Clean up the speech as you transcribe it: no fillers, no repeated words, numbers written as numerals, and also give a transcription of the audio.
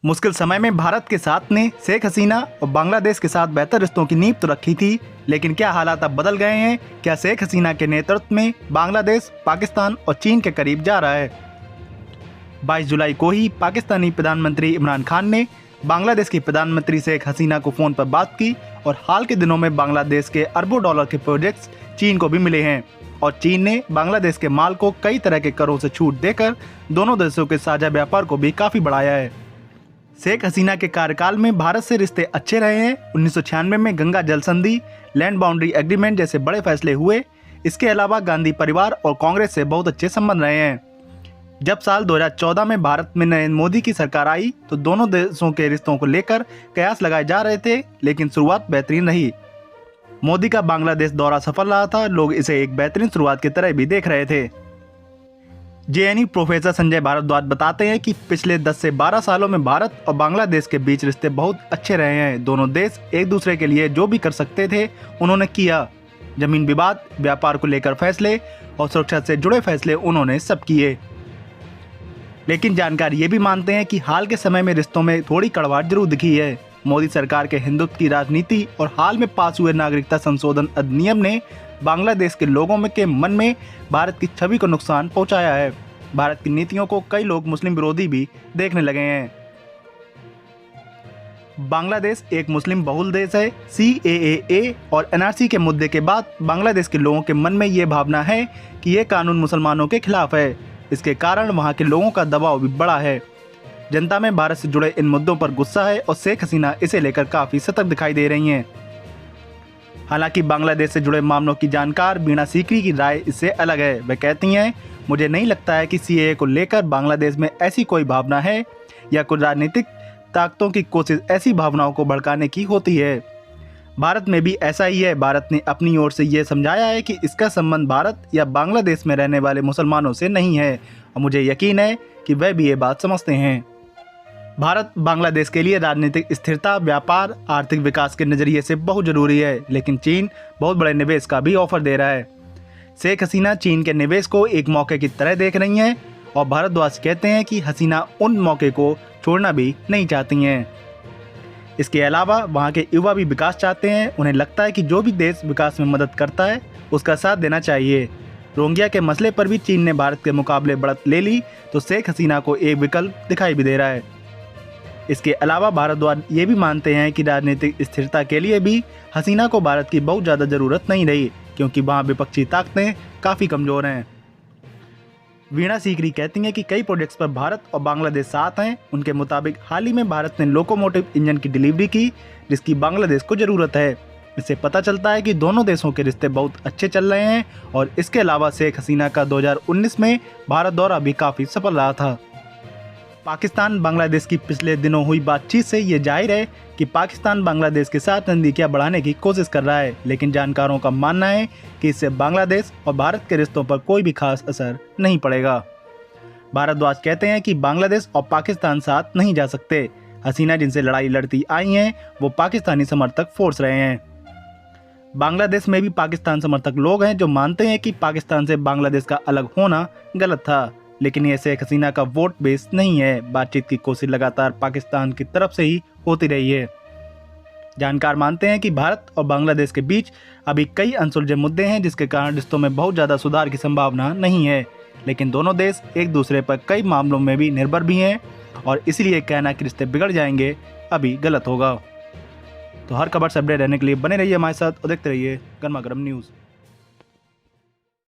मुश्किल समय में भारत के साथ ने शेख हसीना और बांग्लादेश के साथ बेहतर रिश्तों की नींव तो रखी थी, लेकिन क्या हालात अब बदल गए हैं? क्या शेख हसीना के नेतृत्व में बांग्लादेश, पाकिस्तान और चीन के करीब जा रहा है? 22 जुलाई को ही पाकिस्तानी प्रधानमंत्री इमरान खान ने बांग्लादेश की प्रधानमंत्री शेख हसीना को फोन पर बात की और हाल के दिनों में बांग्लादेश के अरबों डॉलर के प्रोजेक्ट्स चीन को भी मिले हैं और चीन ने बांग्लादेश के माल को कई तरह के करों से छूट देकर दोनों देशों के साझा व्यापार को भी काफी बढ़ाया है। शेख हसीना के कार्यकाल में भारत से रिश्ते अच्छे रहे हैं। 1996 में गंगा जल संधि, लैंड बाउंड्री एग्रीमेंट जैसे बड़े फैसले हुए। इसके अलावा गांधी परिवार और कांग्रेस से बहुत अच्छे संबंध रहे हैं। जब साल 2014 में भारत में नरेंद्र मोदी की सरकार आई तो दोनों देशों के रिश्तों को लेकर कयास लगाए जा रहे थे, लेकिन शुरुआत बेहतरीन रही। मोदी का बांग्लादेश दौरा सफल रहा था। लोग इसे एक बेहतरीन शुरुआत की तरह भी देख रहे थे। जेएनयू प्रोफेसर संजय भारद्वाज बताते हैं कि पिछले 10 से 12 सालों में भारत और बांग्लादेश के बीच रिश्ते बहुत अच्छे रहे हैं। दोनों देश एक दूसरे के लिए जो भी कर सकते थे उन्होंने किया। जमीन विवाद, व्यापार को लेकर फैसले और सुरक्षा से जुड़े फैसले उन्होंने सब किए। लेकिन जानकार ये भी मानते हैं कि हाल के समय में रिश्तों में थोड़ी कड़वाहट जरूर दिखी है। मोदी सरकार के हिंदुत्व की राजनीति और हाल में पास हुए नागरिकता संशोधन अधिनियम ने बांग्लादेश के लोगों में के मन में भारत की छवि को नुकसान पहुंचाया है। भारत की नीतियों को कई लोग मुस्लिम विरोधी भी देखने लगे हैं। बांग्लादेश एक मुस्लिम बहुल देश है। CAA और NRC के मुद्दे के बाद बांग्लादेश के लोगों के मन में ये भावना है कि ये कानून मुसलमानों के खिलाफ है। इसके कारण वहाँ के लोगों का दबाव भी बढ़ा है। जनता में भारत से जुड़े इन मुद्दों पर गुस्सा है और शेख हसीना इसे लेकर काफी सतर्क दिखाई दे रही हैं। हालांकि बांग्लादेश से जुड़े मामलों की जानकार वीणा सीकरी की राय इससे अलग है। वह कहती हैं, मुझे नहीं लगता है कि CAA को लेकर बांग्लादेश में ऐसी कोई भावना है या कुछ राजनीतिक ताकतों की कोशिश ऐसी भावनाओं को भड़काने की होती है। भारत में भी ऐसा ही है। भारत ने अपनी ओर से यह समझाया है कि इसका संबंध भारत या बांग्लादेश में रहने वाले मुसलमानों से नहीं है और मुझे यकीन है कि वह भी ये बात समझते हैं। भारत बांग्लादेश के लिए राजनीतिक स्थिरता, व्यापार, आर्थिक विकास के नज़रिए से बहुत ज़रूरी है, लेकिन चीन बहुत बड़े निवेश का भी ऑफर दे रहा है। शेख हसीना चीन के निवेश को एक मौके की तरह देख रही हैं और भारद्वाज कहते हैं कि हसीना उन मौके को छोड़ना भी नहीं चाहती हैं। इसके अलावा वहाँ के युवा भी विकास चाहते हैं। उन्हें लगता है कि जो भी देश विकास में मदद करता है उसका साथ देना चाहिए। रोहिंग्या के मसले पर भी चीन ने भारत के मुकाबले बढ़त ले ली तो शेख हसीना को एक विकल्प दिखाई भी दे रहा है। इसके अलावा भारद्वाज ये भी मानते हैं कि राजनीतिक स्थिरता के लिए भी हसीना को भारत की बहुत ज़्यादा ज़रूरत नहीं रही, क्योंकि वहाँ विपक्षी ताकतें काफ़ी कमज़ोर हैं। वीणा सीकरी कहती हैं कि कई प्रोजेक्ट्स पर भारत और बांग्लादेश साथ हैं। उनके मुताबिक हाल ही में भारत ने लोकोमोटिव इंजन की डिलीवरी की, जिसकी बांग्लादेश को ज़रूरत है। इससे पता चलता है कि दोनों देशों के रिश्ते बहुत अच्छे चल रहे हैं और इसके अलावा शेख हसीना का 2019 में भारत दौरा भी काफ़ी सफल रहा था। पाकिस्तान बांग्लादेश की पिछले दिनों हुई बातचीत से ये जाहिर है कि पाकिस्तान बांग्लादेश के साथ नज़दीकियां बढ़ाने की कोशिश कर रहा है, लेकिन जानकारों का मानना है कि इससे बांग्लादेश और भारत के रिश्तों पर कोई भी खास असर नहीं पड़ेगा। भारद्वाज कहते हैं कि बांग्लादेश और पाकिस्तान साथ नहीं जा सकते। हसीना जिनसे लड़ाई लड़ती आई हैं वो पाकिस्तानी समर्थक फोर्स रहे हैं। बांग्लादेश में भी पाकिस्तान समर्थक लोग हैं जो मानते हैं कि पाकिस्तान से बांग्लादेश का अलग होना गलत था, लेकिन ये शेख हसीना का वोट बेस नहीं है। बातचीत की कोशिश लगातार पाकिस्तान की तरफ से ही होती रही है। जानकार मानते हैं कि भारत और बांग्लादेश के बीच अभी कई अनसुलझे मुद्दे हैं, जिसके कारण रिश्तों में बहुत ज़्यादा सुधार की संभावना नहीं है, लेकिन दोनों देश एक दूसरे पर कई मामलों में भी निर्भर भी हैं और इसलिए कहना कि रिश्ते बिगड़ जाएंगे अभी गलत होगा। तो हर खबर से अपडेट रहने के लिए बने रहिए हमारे साथ और देखते रहिए गर्मा गर्म न्यूज़।